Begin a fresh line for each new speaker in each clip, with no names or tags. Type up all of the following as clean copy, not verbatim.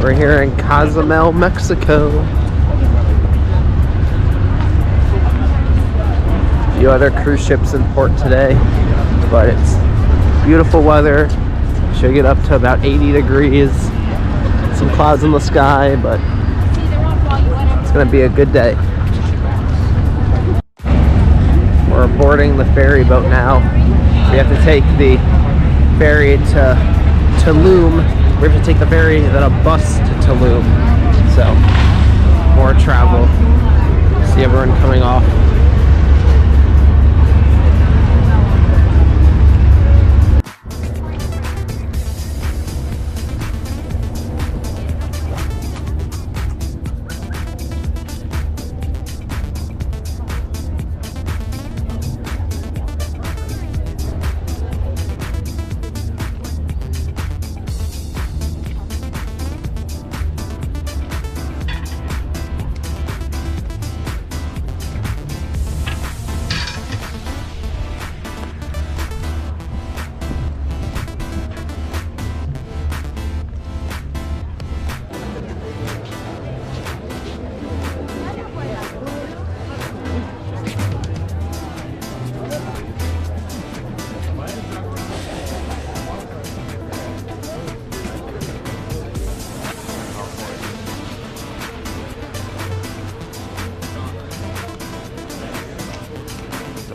We're here in Cozumel, Mexico. A few other cruise ships in port today, but it's beautiful weather. Should get up to about 80 degrees. Some clouds in the sky, but it's gonna be a good day. We're boarding the ferry boat now. We have to take the ferry to Tulum. We have to take the ferry, then a bus to Tulum. So, more travel. See everyone coming off.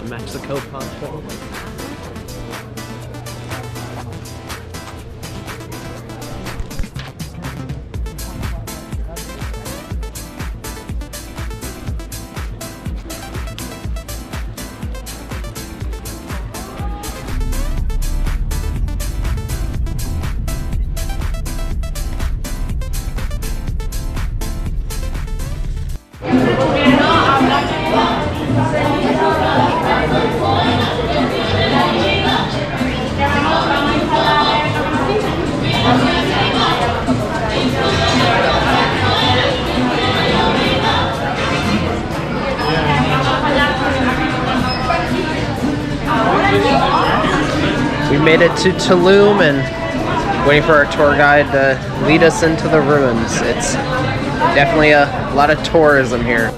Mexico poncho. We made it to Tulum and waiting for our tour guide to lead us into the ruins. It's definitely a lot of tourism here.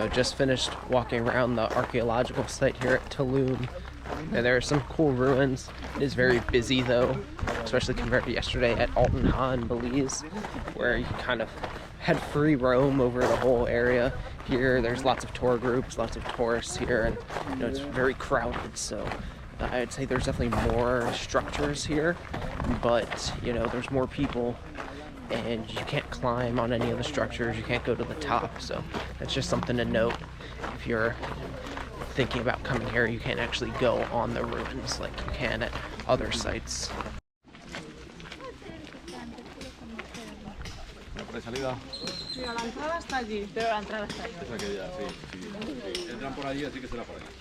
So just finished walking around the archaeological site here at Tulum. And there are some cool ruins. It is very busy though, especially compared to yesterday at Altenha in Belize, where you kind of had free roam over the whole area. Here there's lots of tour groups, lots of tourists here, and you know, it's very crowded. So I'd say there's definitely more structures here, but you know, there's more people and you can't climb on any of the structures, you can't go to the top, so that's just something to note. If you're thinking about coming here, you can't actually go on the ruins like you can at other sites.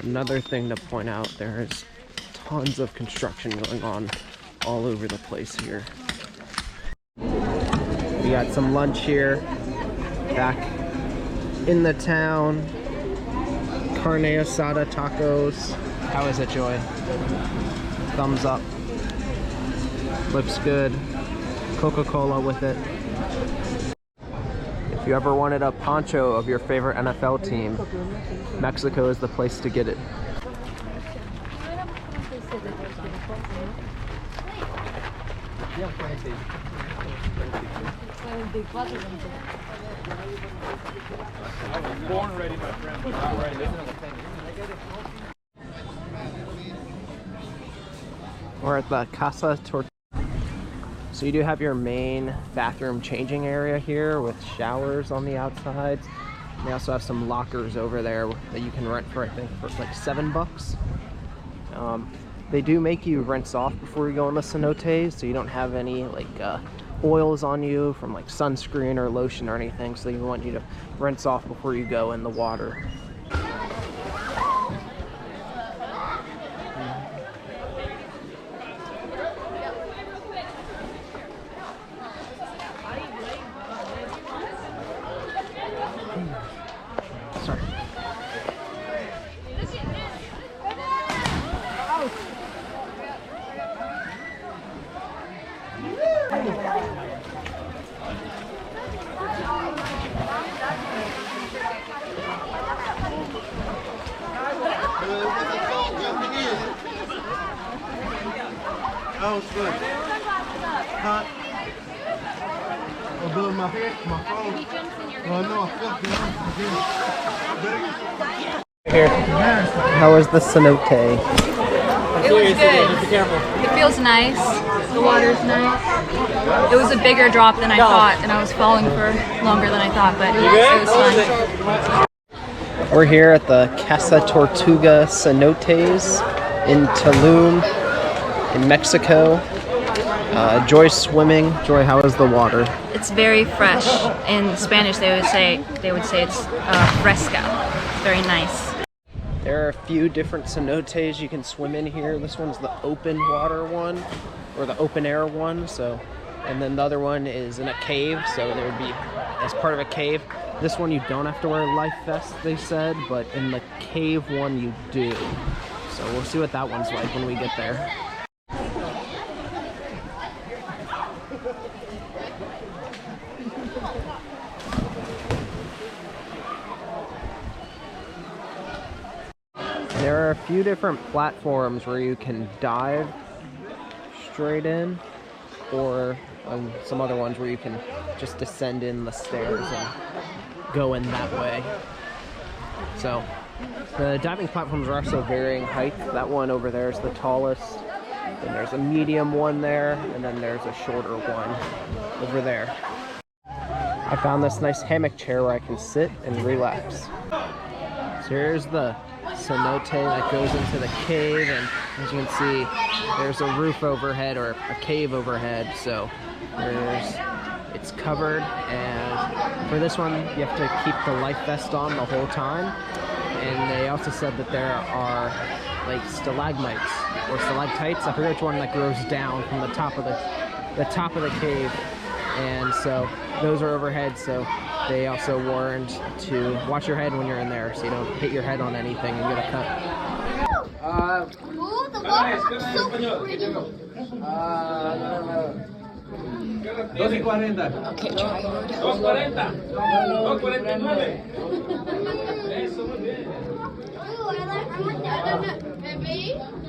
Another thing to point out, there's tons of construction going on all over the place here. We got some lunch here, back in the town. Carne asada tacos. How is it, Joy? Thumbs up. Looks good. Coca-Cola with it. If you ever wanted a poncho of your favorite NFL team, Mexico is the place to get it.
I was born ready, my friend. Not ready.
We're at the Casa Tortuga. So you do have your main bathroom changing area here with showers on the outsides. They also have some lockers over there that you can rent for, I think, for like $7. They do make you rinse off before you go in the cenotes, so you don't have any like oils on you from like sunscreen or lotion or anything, so they want you to rinse off before you go in the water. Sorry.
Oh, it's good. Huh? I'm doing my phone. Oh, no, I
Here. How is the cenote?
It was good. It feels nice. The water's nice. It was a bigger drop than I thought, and I was falling for longer than I thought, but it was fun.
We're here at the Casa Tortuga cenotes in Tulum, in Mexico. Joy's swimming. Joy, how is the water?
It's very fresh. In Spanish, they would say it's fresca. It's very nice.
There are a few different cenotes you can swim in here. This one's the open water one, or the open air one. So, and then the other one is in a cave. So there would be as part of a cave. This one you don't have to wear a life vest, they said, but in the cave one you do. So we'll see what that one's like when we get there. There are a few different platforms where you can dive straight in, or some other ones where you can just descend in the stairs and go in that way. So the diving platforms are also varying height. That one over there is the tallest. Then there's a medium one there, and then there's a shorter one over there. I found this nice hammock chair where I can sit and relax. So here's the cenote that goes into the cave, and as you can see, there's a roof overhead, or a cave overhead, so it's covered, and for this one you have to keep the life vest on the whole time. And they also said that there are like stalagmites or stalactites, I forget which one, that grows down from the top of the cave, and so those are overhead, so they also warned to watch your head when you're in there so you don't hit your head on anything and get a cut.
Oh, the water looks so pretty.
2.40.
Okay, try it.
2.40. 2.49. Eso, muy bien.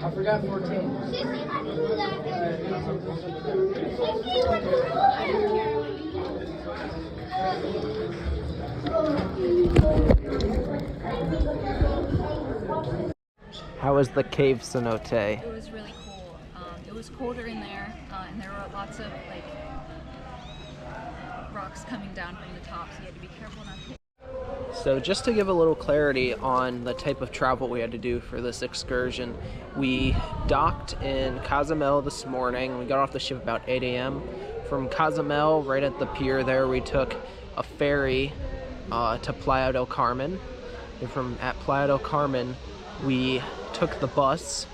I forgot 14.
How was the cave cenote?
It was really cool. It was colder in there, and there were lots of like rocks coming down from the top, so you had to be careful not to.
So just to give a little clarity on the type of travel we had to do for this excursion, we docked in Cozumel this morning. We got off the ship about 8 a.m. From Cozumel, right at the pier there, we took a ferry to Playa del Carmen. And from at Playa del Carmen, we took the bus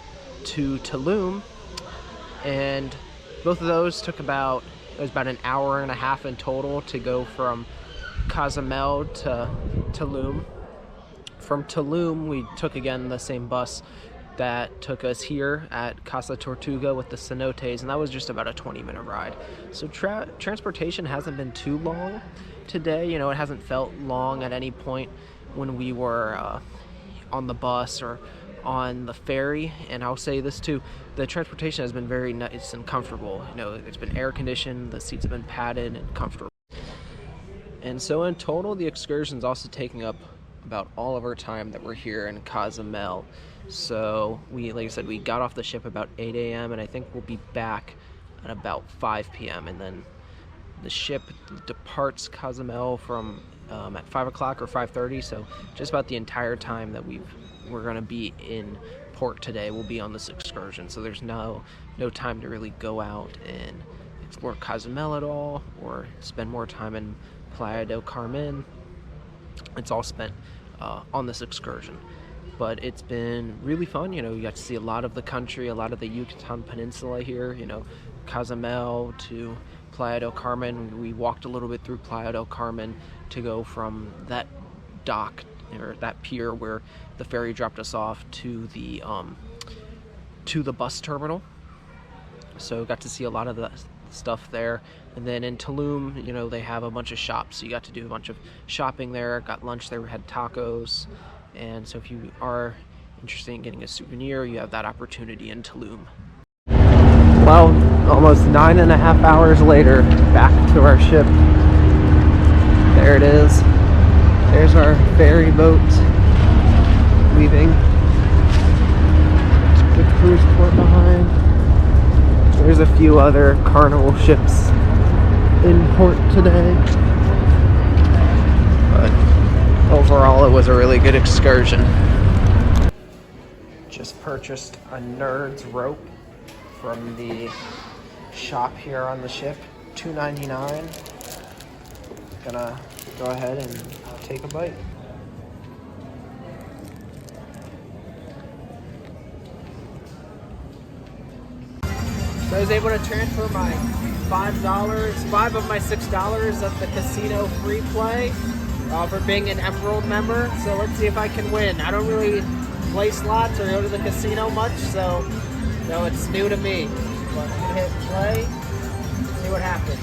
to Tulum, and both of those took about an hour and a half in total to go from Cozumel to Tulum. From Tulum, we took again the same bus that took us here at Casa Tortuga with the cenotes, and that was just about a 20-minute ride. So transportation hasn't been too long today. You know, it hasn't felt long at any point when we were on the bus or on the ferry. And I'll say this too, the transportation has been very nice and comfortable. You know, it's been air conditioned, the seats have been padded and comfortable. And so in total, the excursion's also taking up about all of our time that we're here in Cozumel. So we, like I said, we got off the ship about 8 a.m. and I think we'll be back at about 5 p.m. And then the ship departs Cozumel from at 5 o'clock or 5:30. So just about the entire time that we're going to be in port today, we'll be on this excursion. So there's no time to really go out and explore Cozumel at all or spend more time in Playa del Carmen. It's all spent on this excursion. But it's been really fun. You know, you got to see a lot of the country, a lot of the Yucatan Peninsula here, you know, Cozumel to Playa del Carmen. We walked a little bit through Playa del Carmen to go from that dock or that pier where the ferry dropped us off to the bus terminal. So got to see a lot of the stuff there. And then in Tulum, you know, they have a bunch of shops. So you got to do a bunch of shopping there, got lunch there, we had tacos. And so if you are interested in getting a souvenir, you have that opportunity in Tulum. Well, almost 9.5 hours later, back to our ship. There it is. There's our ferry boat leaving the cruise port behind. There's a few other Carnival ships in port today. But overall, it was a really good excursion. Just purchased a Nerd's rope from the shop here on the ship, $2.99. Gonna go ahead and take a bite. So I was able to transfer my $5 of my $6 of the casino free play for being an Emerald member. So let's see if I can win. I don't really play slots or go to the casino much, so you know, it's new to me. But I'm gonna hit play, see what happens.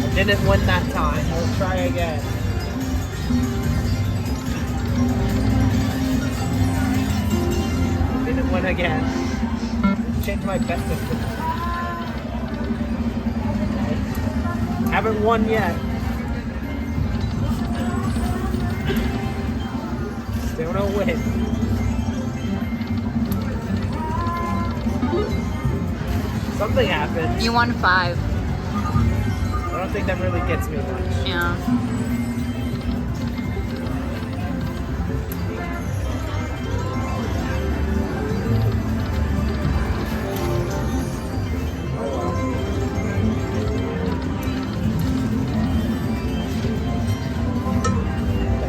I didn't win that time. I'll try again. Didn't win again. Change my bet system. Haven't won yet. Still no win. Something happened.
You won 5.
I don't think that really gets me much.
Yeah.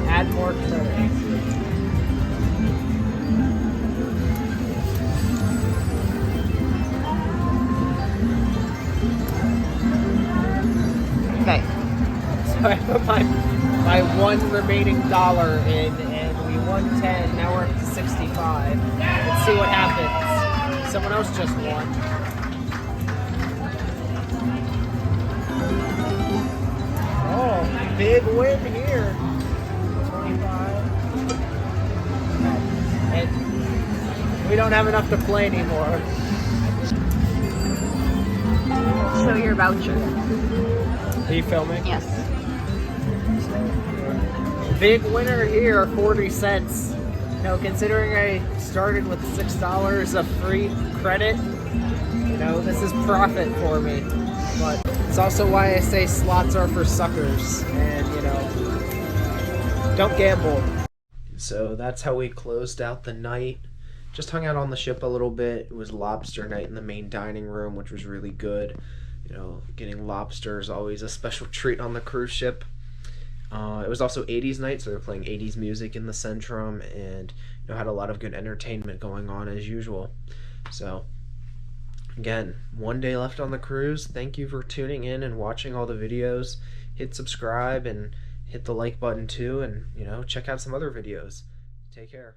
Add more credits. Okay. So I put my my one remaining dollar in, and we won 10. Now we're up to 65. Let's see what happens. Someone else just won. Oh, big win here. 25. And we don't have enough to play anymore.
Show your voucher.
Are you filming?
Yes.
Big winner here, 40 cents. You know, considering I started with $6 of free credit, you know, this is profit for me. But it's also why I say slots are for suckers, and, you know, don't gamble. So that's how we closed out the night. Just hung out on the ship a little bit. It was lobster night in the main dining room, which was really good. You know, getting lobster is always a special treat on the cruise ship. It was also 80s night, so they were playing 80s music in the Centrum, and you know, had a lot of good entertainment going on as usual. So again, one day left on the cruise. Thank you for tuning in and watching all the videos. Hit subscribe and hit the like button too, and you know, check out some other videos. Take care.